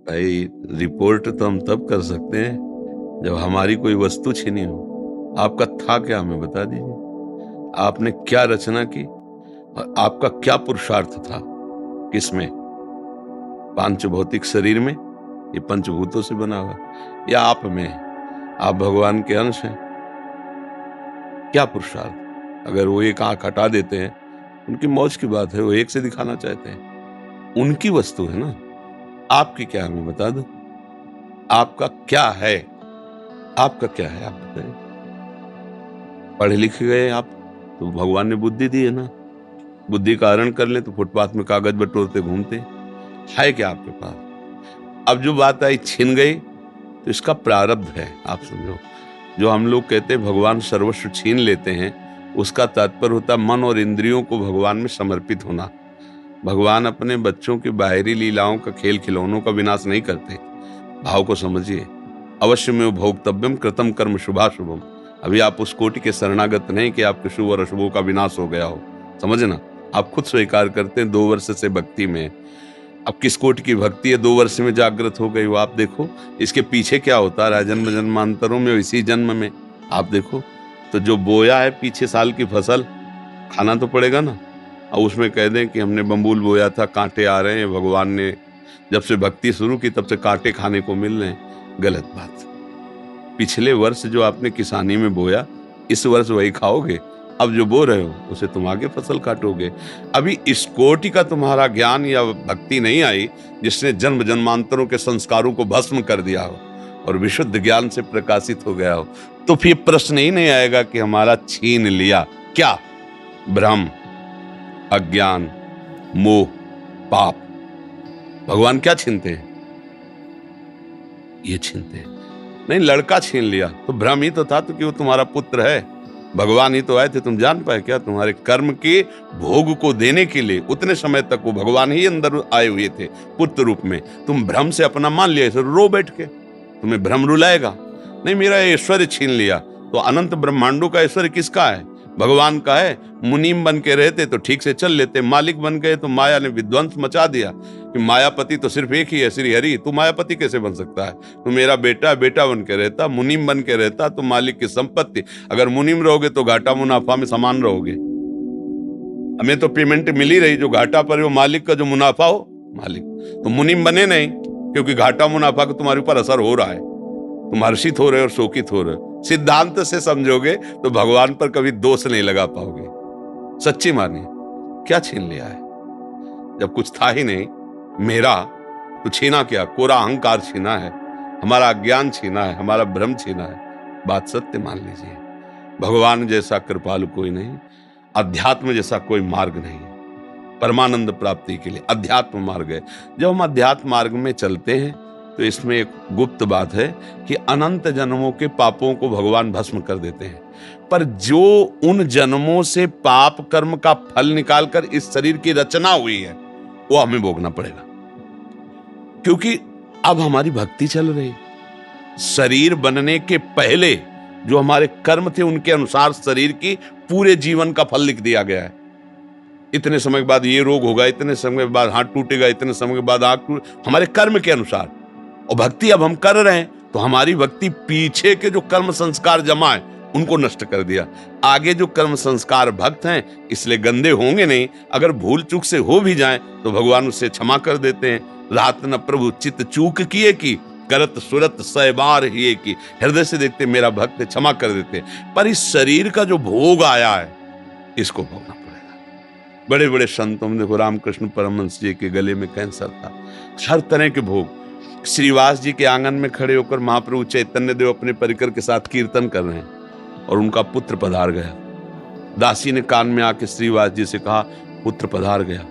भाई, रिपोर्ट तो हम तब कर सकते हैं जब हमारी कोई वस्तु छीनी हो। आपका था क्या, हमें बता दीजिए। आपने क्या रचना की और आपका क्या पुरुषार्थ था? किसमें? पांच भौतिक शरीर में, ये पंचभूतों से बना हुआ, या आप में? आप भगवान के अंश हैं। क्या पुरुषार्थ? अगर वो एक आंख हटा देते हैं, उनकी मौज की बात है, वो एक से दिखाना चाहते हैं, उनकी वस्तु है ना। आपकी क्या, हमें बता दो। आपका क्या है? आपका क्या है, आप बताइए। पढ़े लिखे गए आप, तो भगवान ने बुद्धि दी है ना। बुद्धि का हरण कर ले तो फुटपाथ में कागज बटोरते घूमते। है क्या आपके पास? अब जो बात आई छिन गई, तो इसका प्रारब्ध है, आप समझो। जो हम लोग कहते हैं भगवान सर्वस्व छीन लेते हैं, उसका तात्पर्य होता मन और इंद्रियों को भगवान में समर्पित होना। भगवान अपने बच्चों की बाहरी लीलाओं का, खेल खिलौनों का विनाश नहीं करते। भाव को समझिए। अवश्य में भोक्तव्यम कृतम कर्म शुभाशुभम। अभी आप उस कोटि के शरणागत नहीं कि आपके शुभ और अशुभों का विनाश हो गया हो, समझना। आप खुद स्वीकार करते हैं 2 वर्ष से भक्ति में। अब किस कोटि की भक्ति है, 2 वर्ष में जागृत हो गई हो? आप देखो इसके पीछे क्या होता रहा, जन्म जन्मांतरों में, इसी जन्म में। आप देखो, तो जो बोया है पीछे साल की फसल, खाना तो पड़ेगा ना। और उसमें कह दें कि हमने बम्बूल बोया था, कांटे आ रहे हैं, भगवान ने जब से भक्ति शुरू की तब से कांटे खाने को मिल रहे हैं। गलत बात। पिछले वर्ष जो आपने किसानी में बोया, इस वर्ष वही खाओगे। अब जो बो रहे हो उसे तुम आगे फसल काटोगे। अभी इस कोटि का तुम्हारा ज्ञान या भक्ति नहीं आई जिसने जन्म जन्मांतरों के संस्कारों को भस्म कर दिया हो और विशुद्ध ज्ञान से प्रकाशित हो गया हो, तो फिर प्रश्न ही नहीं आएगा कि हमारा छीन लिया क्या। भ्रम, अज्ञान, मोह, पाप। भगवान क्या छीनते हैं? ये छीनते हैं। नहीं, लड़का छीन लिया तो भ्रम ही तो था, तो कि वो तुम्हारा पुत्र है। भगवान ही तो आए थे, तुम जान पाए क्या? तुम्हारे कर्म के भोग को देने के लिए उतने समय तक वो भगवान ही अंदर आए हुए थे पुत्र रूप में। तुम भ्रम से अपना मान लिया, इसे रो बैठ के। तुम्हें भ्रम रुलाएगा नहीं। मेरा ऐश्वर्य छीन लिया, तो अनंत ब्रह्मांडों का ऐश्वर्य किसका है? भगवान का है। मुनीम बन के रहते तो ठीक से चल लेते, मालिक बन गए तो माया ने विध्वंस मचा दिया कि मायापति तो सिर्फ एक ही है, श्री हरि। तू मायापति कैसे बन सकता है? तू मेरा बेटा बेटा बन के रहता, मुनीम बन के रहता तो मालिक की संपत्ति। अगर मुनीम रहोगे तो घाटा मुनाफा में समान रहोगे। हमें तो पेमेंट मिल ही रही, जो घाटा पर वो मालिक का, जो मुनाफा हो मालिक। तो मुनीम बने नहीं, क्योंकि घाटा मुनाफा का तुम्हारे ऊपर असर हो रहा है। तुम हर्षित हो रहे हो और शोकित हो रहे हो। सिद्धांत से समझोगे तो भगवान पर कभी दोष नहीं लगा पाओगे। सच्ची मानिए। क्या छीन लिया है? जब कुछ था ही नहीं मेरा, तो छीना क्या? कोरा अहंकार छीना है, हमारा अज्ञान छीना है, हमारा भ्रम छीना है। बात सत्य मान लीजिए। भगवान जैसा कृपालु कोई नहीं, अध्यात्म जैसा कोई मार्ग नहीं है परमानंद प्राप्ति के लिए। अध्यात्म मार्ग है। जब हम अध्यात्म मार्ग में चलते हैं तो इसमें एक गुप्त बात है कि अनंत जन्मों के पापों को भगवान भस्म कर देते हैं। पर जो उन जन्मों से पाप कर्म का फल निकालकर इस शरीर की रचना हुई है, वो हमें भोगना पड़ेगा, क्योंकि अब हमारी भक्ति चल रही। शरीर बनने के पहले जो हमारे कर्म थे, उनके अनुसार शरीर की पूरे जीवन का फल लिख दिया गया है। इतने समय के बाद ये रोग होगा, इतने समय के बाद हाथ टूटेगा, इतने समय के बाद आंख टूट, हमारे कर्म के अनुसार। और भक्ति अब हम कर रहे हैं, तो हमारी भक्ति पीछे के जो कर्म संस्कार जमा है उनको नष्ट कर दिया। आगे जो कर्म संस्कार भक्त हैं इसलिए गंदे होंगे नहीं। अगर भूल चूक से हो भी जाएं तो भगवान उससे क्षमा कर देते हैं। रात न प्रभु चित्त चूक किए की, करत सुरत सैबार ही की। हृदय से देखते मेरा भक्त, क्षमा कर देते। पर इस शरीर का जो भोग आया है, इसको भोगना पड़ेगा। बड़े बड़े संतों में देखो, रामकृष्ण परमहंस जी के गले में कैंसर था। हर तरह के भोग। श्रीवास जी के आंगन में खड़े होकर महाप्रभु चैतन्य देव अपने परिकर के साथ कीर्तन कर रहे हैं और उनका पुत्र पधार गया। दासी ने कान में आके श्रीवास जी से कहा, पुत्र पधार गया।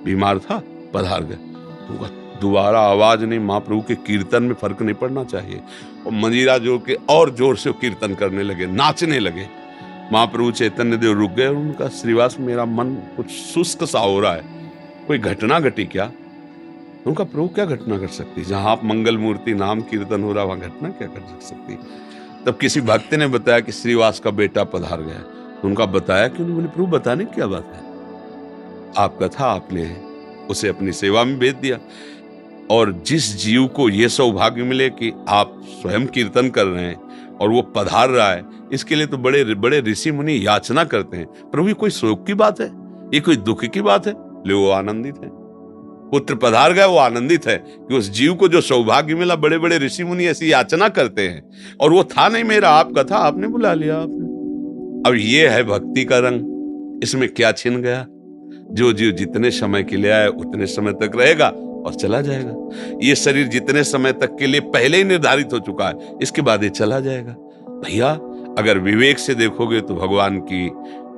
बीमार था, पधार गया। दोबारा आवाज नहीं। महाप्रभु के कीर्तन में फर्क नहीं पड़ना चाहिए। और मंजीरा जोड़ के और जोर से कीर्तन करने लगे, नाचने लगे। महाप्रभु चैतन्य देव रुक गए और उनका, श्रीवास मेरा मन कुछ शुष्क सा हो रहा है, कोई घटना घटी क्या? उनका, प्रभु क्या घटना घट सकती? जहां आप मंगल मूर्ति नाम कीर्तन हो रहा, वहां घटना क्या घट सकती? तब किसी भक्त ने बताया कि श्रीवास का बेटा पधार गया। तो उनका बताया कि, उन्होंने बोले, प्रभु बताने क्या बात है? आपका था, आपने उसे अपनी सेवा में भेज दिया। और जिस जीव को ये सौभाग्य मिले कि आप स्वयं कीर्तन कर रहे हैं और वो पधार रहा है, इसके लिए तो बड़े बड़े ऋषि मुनि याचना करते हैं। प्रभु ये कोई शोक की बात है, ये कोई दुख की बात है? ले वो आनंदित है, पुत्र पधार गया, वो आनंदित है कि उस जीव को जो सौभाग्य मिला। बड़े बड़े ऋषि मुनि ऐसी याचना करते हैं, और वो था नहीं मेरा, आपका था, आपने बुला लिया आपने। अब ये है भक्ति का रंग, इसमें क्या छिन गया? जो जीव जितने समय के लिए आया उतने समय तक रहेगा और चला जाएगा। ये शरीर जितने समय तक के लिए पहले ही निर्धारित हो चुका है, इसके बाद ये चला जाएगा। भैया अगर विवेक से देखोगे तो भगवान की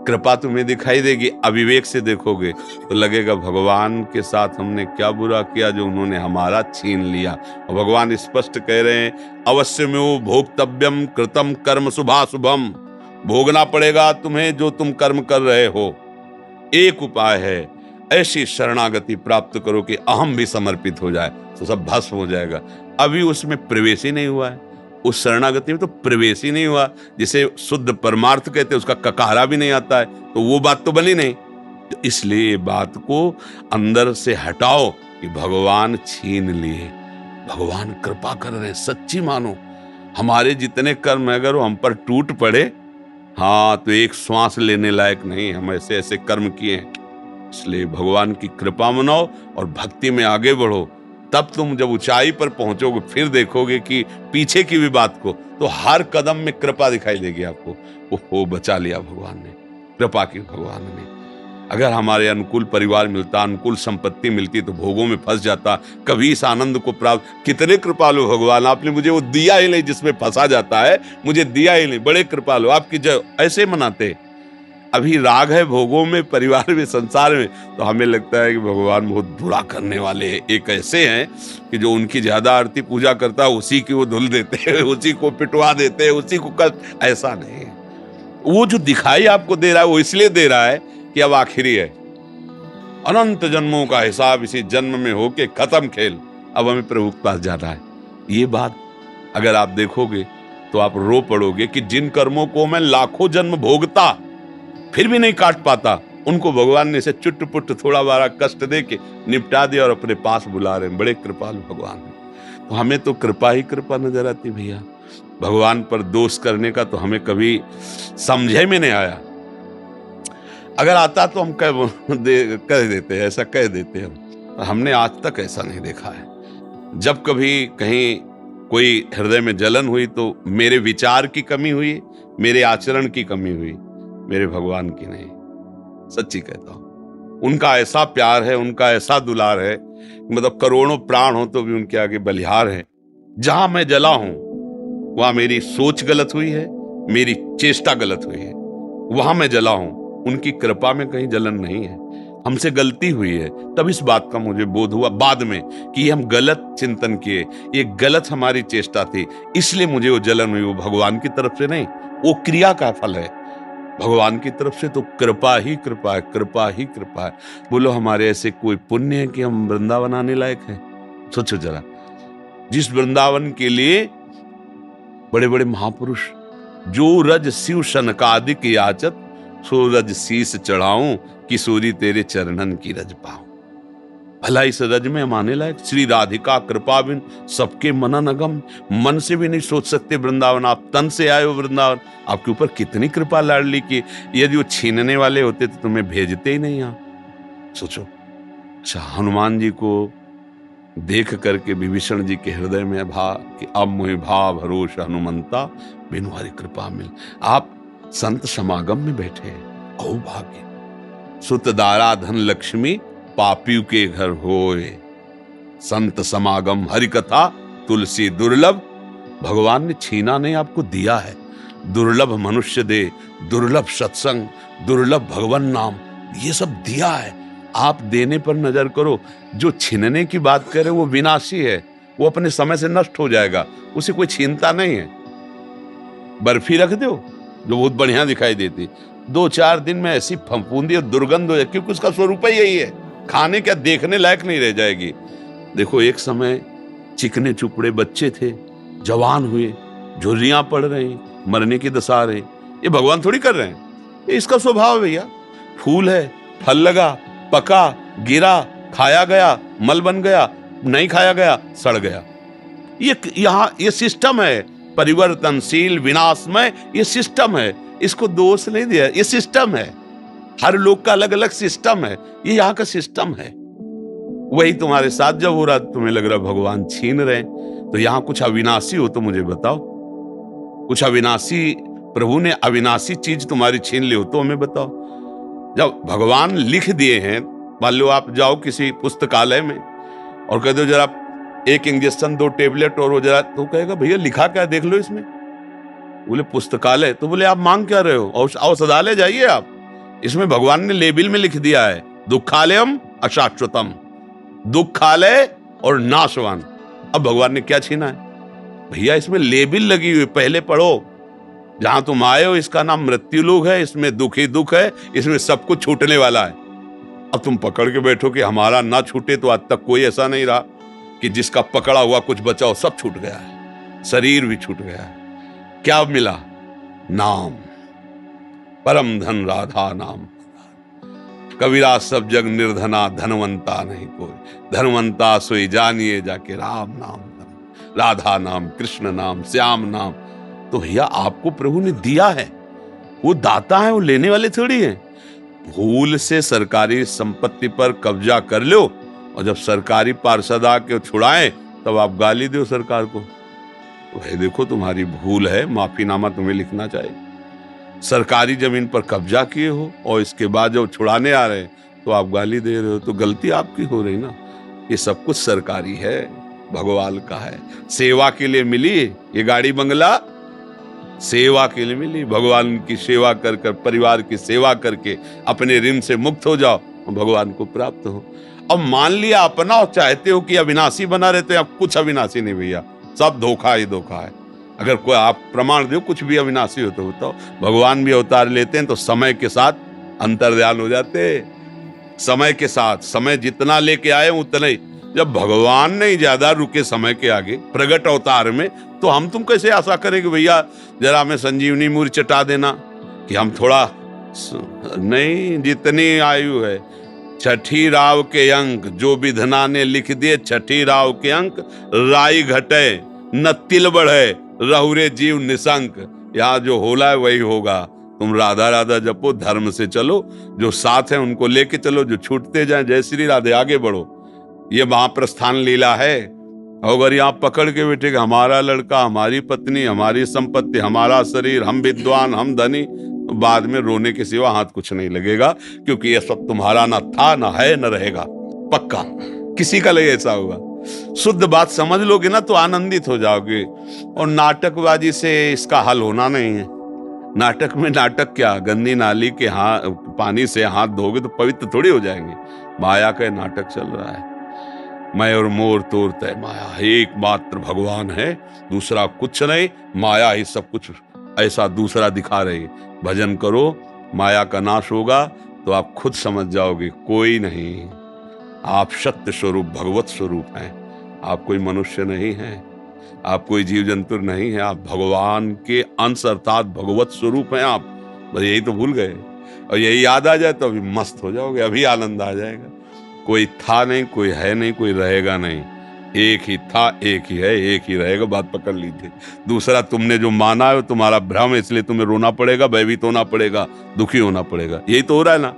कृपा तुम्हें दिखाई देगी, अविवेक से देखोगे तो लगेगा भगवान के साथ हमने क्या बुरा किया जो उन्होंने हमारा छीन लिया। और भगवान स्पष्ट कह रहे हैं, अवश्य में वो भोक्तव्यम कृतम कर्म शुभाशुभम, भोगना पड़ेगा तुम्हें जो तुम कर्म कर रहे हो। एक उपाय है, ऐसी शरणागति प्राप्त करो कि अहम भी समर्पित हो जाए, तो सब भस्म हो जाएगा। अभी उसमें प्रवेश ही नहीं हुआ है, उस शरणागति में तो प्रवेश ही नहीं हुआ। जिसे शुद्ध परमार्थ कहते हैं उसका ककारा भी नहीं आता है, तो वो बात तो बनी नहीं। तो इसलिए बात को अंदर से हटाओ कि भगवान छीन लिए, भगवान कृपा कर रहे हैं, सच्ची मानो। हमारे जितने कर्म अगर वो हम पर टूट पड़े, हाँ, तो एक श्वास लेने लायक नहीं, हम ऐसे ऐसे कर्म किए हैं। इसलिए भगवान की कृपा मनाओ और भक्ति में आगे बढ़ो। तब तुम जब ऊंचाई पर पहुंचोगे फिर देखोगे कि पीछे की भी बात को, तो हर कदम में कृपा दिखाई देगी आपको। ओहो, बचा लिया भगवान ने, कृपा की भगवान ने। अगर हमारे अनुकूल परिवार मिलता, अनुकूल संपत्ति मिलती, तो भोगों में फंस जाता, कभी इस आनंद को प्राप्त। कितने कृपालु भगवान, आपने मुझे वो दिया ही नहीं जिसमें फंसा जाता है, मुझे दिया ही नहीं। बड़े कृपालु, आपकी जय। ऐसे मनाते अभी राग है भोगों में, परिवार में, संसार में, तो हमें लगता है कि भगवान बहुत बुरा करने वाले हैं। एक ऐसे हैं कि जो उनकी ज्यादा आरती पूजा करता है उसी की वो धुल देते हैं, उसी को पिटवा देते हैं, उसी को कष्ट। ऐसा नहीं, वो जो दिखाई आपको दे रहा है वो इसलिए दे रहा है कि अब आखिरी है, अनंत जन्मों का हिसाब इसी जन्म में हो के खत्म खेल, अब हमें प्रभु के पास जाना है। ये बात अगर आप देखोगे तो आप रो पड़ोगे कि जिन कर्मों को मैं लाखों जन्म भोगता फिर भी नहीं काट पाता, उनको भगवान ने इसे चुट पुट थोड़ा बारा कष्ट दे के निपटा दिया और अपने पास बुला रहे हैं। बड़े कृपालु भगवान है। तो हमें तो कृपा ही कृपा नजर आती भैया। भगवान पर दोष करने का तो हमें कभी समझे में नहीं आया। अगर आता तो हम कह देते हैं, ऐसा कह देते हैं। हमने आज तक ऐसा नहीं देखा है। जब कभी कहीं कोई हृदय में जलन हुई तो मेरे विचार की कमी हुई, मेरे आचरण की कमी हुई, मेरे भगवान की नहीं। सच्ची कहता हूं, उनका ऐसा प्यार है, उनका ऐसा दुलार है, मतलब करोड़ों प्राण हो तो भी उनके आगे बलिहार है। जहां मैं जला हूं वहां मेरी सोच गलत हुई है, मेरी चेष्टा गलत हुई है, वहां मैं जला हूं। उनकी कृपा में कहीं जलन नहीं है। हमसे गलती हुई है, तब इस बात का मुझे बोध हुआ बाद में कि ये हम गलत चिंतन किए, ये गलत हमारी चेष्टा थी, इसलिए मुझे वो जलन हुई। वो भगवान की तरफ से नहीं, वो क्रिया का फल है। भगवान की तरफ से तो कृपा ही कृपा है, कृपा ही कृपा है। बोलो हमारे ऐसे कोई पुण्य है कि हम वृंदावन आने लायक हैं? सोचो जरा, जिस वृंदावन के लिए बड़े बड़े महापुरुष, जो रज शिव शनकादिक याचत, सो रज शीस चढ़ाऊं, किशोरी तेरे चरणन की रज पाऊं। भला इस रज में हम आने लायक? श्री राधिका कृपा बिन सबके मनन अगम, मन से भी नहीं सोच सकते वृंदावन। आप तन से आए हो वृंदावन, आपके ऊपर कितनी कृपा लाडली की। यदि वो छीनने वाले होते तो तुम्हें भेजते ही नहीं यहाँ। सोचो। अच्छा, हनुमान जी को देख करके विभीषण जी के हृदय में भा कि अब मुझे भाव भरोसा हनुमंता, बिनु हरि कृपा मिल। आप संत समागम में बैठे, औ भाग्य। सुत दारा धन लक्ष्मी, पापियों के घर होए, संत समागम हरि कथा, तुलसी दुर्लभ। भगवान ने छीना नहीं, आपको दिया है। दुर्लभ मनुष्य दे, दुर्लभ सत्संग, दुर्लभ भगवान नाम, ये सब दिया है। आप देने पर नजर करो। जो छीनने की बात करे वो विनाशी है, वो अपने समय से नष्ट हो जाएगा, उसे कोई छीनता नहीं है। बर्फी रख दो जो बहुत बढ़िया दिखाई देती, 2-4 दिन में ऐसी फफूंदी और दुर्गंध हो जाए, क्योंकि उसका स्वरूप ही यही है। खाने क्या देखने लायक नहीं रह जाएगी। देखो, एक समय चिकने चुपड़े बच्चे थे, जवान हुए, झुर्रियां पड़ रही, मरने की दशा रही। ये भगवान थोड़ी कर रहे हैं, ये इसका स्वभाव है भैया। फूल है, फल लगा, पका, गिरा, खाया गया, मल बन गया, नहीं खाया गया, सड़ गया। ये सिस्टम है, परिवर्तनशील, विनाशमय, ये सिस्टम है। इसको दोष नहीं दिया, ये सिस्टम है। हर लोग का अलग अलग सिस्टम है, ये यहाँ का सिस्टम है। वही तुम्हारे साथ जब हो रहा, तुम्हें लग रहा भगवान छीन रहे, तो यहां कुछ अविनाशी हो तो मुझे बताओ। कुछ अविनाशी, प्रभु ने अविनाशी चीज तुम्हारी छीन ली हो तो हमें बताओ। जब भगवान लिख दिए हैं, मान लो आप जाओ किसी पुस्तकालय में और कह दो जरा एक इंजेक्शन, 2 टेबलेट और वो जरा, तो कहेगा भैया लिखा क्या देख लो इसमें। बोले पुस्तकालय, तो बोले आप मांग क्या रहे हो, औषधालय जाइए आप। इसमें भगवान ने लेबिल में लिख दिया है दुखालयम अशाश्वतम, दुखालय और नाशवान। अब भगवान ने क्या छीना है भैया, इसमें लेबिल लगी हुई, पहले पढ़ो। जहां तुम आए हो इसका नाम मृत्यु लोक है, इसमें दुख ही दुख है, इसमें सब कुछ छूटने वाला है। अब तुम पकड़ के बैठो कि हमारा ना छूटे, तो आज तक कोई ऐसा नहीं रहा कि जिसका पकड़ा हुआ कुछ बचा हो। सब छूट गया है, शरीर भी छूट गया है। क्या मिला? नाम, परम धन राधा नाम। कबीरा सब जग निर्धना, धनवंता नहीं कोई, धनवंता सोई जानिए जाके राम नाम, राधा नाम, कृष्ण नाम, श्याम नाम। तो भैया आपको प्रभु ने दिया है, वो दाता है, वो लेने वाले थोड़ी है। भूल से सरकारी संपत्ति पर कब्जा कर लो और जब सरकारी पार्षद आके छुड़ाएं तब आप गाली दो सरकार को। तो भाई देखो तुम्हारी भूल है, माफीनामा तुम्हें लिखना चाहिए। सरकारी जमीन पर कब्जा किए हो और इसके बाद जब छुड़ाने आ रहे तो आप गाली दे रहे हो, तो गलती आपकी हो रही ना। ये सब कुछ सरकारी है, भगवान का है, सेवा के लिए मिली ये गाड़ी बंगला, सेवा के लिए मिली। भगवान की सेवा कर कर, परिवार की सेवा करके अपने ऋण से मुक्त हो जाओ और भगवान को प्राप्त हो। अब मान लिया अपना और चाहते हो कि अविनाशी बना रहते हैं, अब कुछ अविनाशी नहीं भैया, सब धोखा ही धोखा है। अगर कोई आप प्रमाण दो कुछ भी अविनाशी हो तो बताओ। भगवान भी अवतार लेते हैं तो समय के साथ अंतर्ध्यान हो जाते, समय के साथ, समय जितना लेके आए उतना ही। जब भगवान नहीं ज्यादा रुके समय के आगे प्रगट अवतार में, तो हम तुम कैसे आशा करेंगे भैया जरा हमें संजीवनी मूर्ति चटा देना कि हम थोड़ा नहीं। जितनी आयु है, छठी राव के अंक जो विधना ने लिख दिए, छठी राव के अंक, राई घटे न तिल बढ़े, रहुरे जीव निशंक। यहाँ जो होला है वही होगा। तुम राधा राधा जपो, धर्म से चलो, जो साथ है उनको लेके चलो, जो छूटते जाए जय श्री राधे, आगे बढ़ो। ये महाप्रस्थान लीला है। अगर यहाँ पकड़ के बैठे हमारा लड़का, हमारी पत्नी, हमारी संपत्ति, हमारा शरीर, हम विद्वान, हम धनी, तो बाद में रोने के सिवा हाथ कुछ नहीं लगेगा, क्योंकि ये सब तुम्हारा ना था, ना है, न रहेगा। पक्का किसी का लिए ऐसा होगा। शुद्ध बात समझ लोगे ना तो आनंदित हो जाओगे। और नाटकबाजी से इसका हल होना नहीं है। नाटक में नाटक क्या, गंदी नाली के पानी से हाथ धोगे तो पवित्र थोड़ी हो जाएंगे। माया का नाटक चल रहा है। मैं और मोर तोर तय माया, एकमात्र भगवान है, दूसरा कुछ नहीं। माया ही सब कुछ ऐसा दूसरा दिखा रही। भजन करो, माया का नाश होगा तो आप खुद समझ जाओगे कोई नहीं। आप सत्य स्वरूप भगवत स्वरूप हैं। आप कोई मनुष्य नहीं हैं, आप कोई जीव जंतु नहीं है, आप भगवान के अंश अर्थात भगवत स्वरूप हैं आप। बस यही तो भूल गए, और यही याद आ जाए तो अभी मस्त हो जाओगे, अभी आनंद आ जाएगा। कोई था नहीं, कोई है नहीं, कोई रहेगा नहीं। एक ही था, एक ही है, एक ही रहेगा। बात पकड़ लीजिए। दूसरा तुमने जो माना है वो तुम्हारा भ्रम है, इसलिए तुम्हें रोना पड़ेगा, भयभीत होना पड़ेगा, दुखी होना पड़ेगा। यही तो हो रहा है ना।